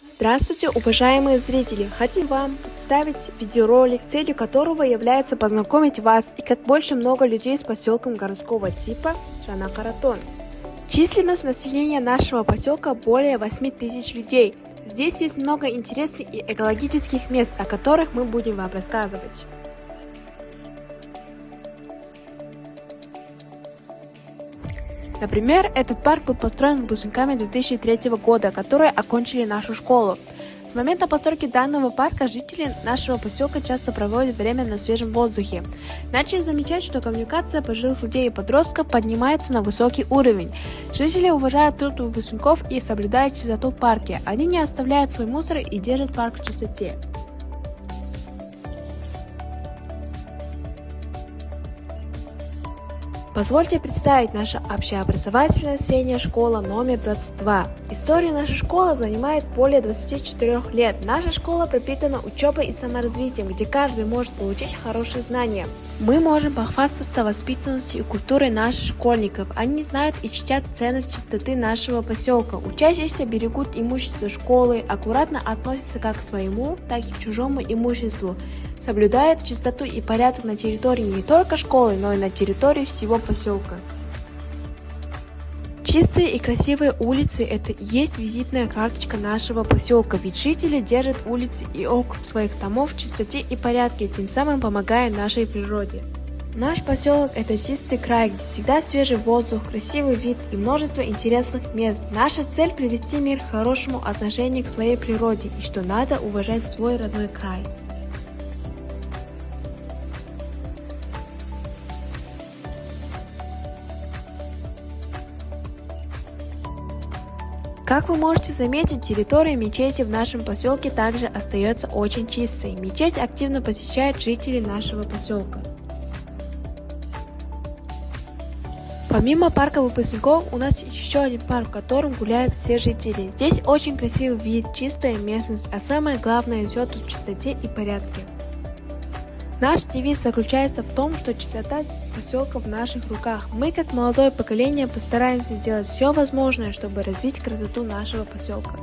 Здравствуйте, уважаемые зрители! Хотим вам представить видеоролик, целью которого является познакомить вас и как больше много людей с поселком городского типа Жанакаратон. Численность населения нашего поселка более 8000 людей. Здесь есть много интересных и экологических мест, о которых мы будем вам рассказывать. Например, этот парк был построен выпускниками 2003 года, которые окончили нашу школу. С момента постройки данного парка жители нашего поселка часто проводят время на свежем воздухе. Начали замечать, что коммуникация пожилых людей и подростков поднимается на высокий уровень. Жители уважают труд выпускников и соблюдают чистоту в парке. Они не оставляют свой мусор и держат парк в чистоте. Позвольте представить наша общеобразовательная средняя школа номер 22. История нашей школы занимает более 24 лет. Наша школа пропитана учебой и саморазвитием, где каждый может получить хорошие знания. Мы можем похвастаться воспитанностью и культурой наших школьников. Они знают и чтят ценность чистоты нашего поселка. Учащиеся берегут имущество школы, аккуратно относятся как к своему, так и к чужому имуществу. Соблюдают чистоту и порядок на территории не только школы, но и на территории всего поселка. Чистые и красивые улицы – это и есть визитная карточка нашего поселка, ведь жители держат улицы и окна своих домов в чистоте и порядке, тем самым помогая нашей природе. Наш поселок – это чистый край, где всегда свежий воздух, красивый вид и множество интересных мест. Наша цель – привести мир к хорошему отношению к своей природе и что надо уважать свой родной край. Как вы можете заметить, территория мечети в нашем поселке также остается очень чистой. Мечеть активно посещают жители нашего поселка. Помимо парка выпускников, у нас есть еще один парк, в котором гуляют все жители. Здесь очень красивый вид, чистая местность, а самое главное, все тут в чистоте и порядке. Наш девиз заключается в том, что чистота поселка в наших руках. Мы, как молодое поколение, постараемся сделать все возможное, чтобы развить красоту нашего поселка.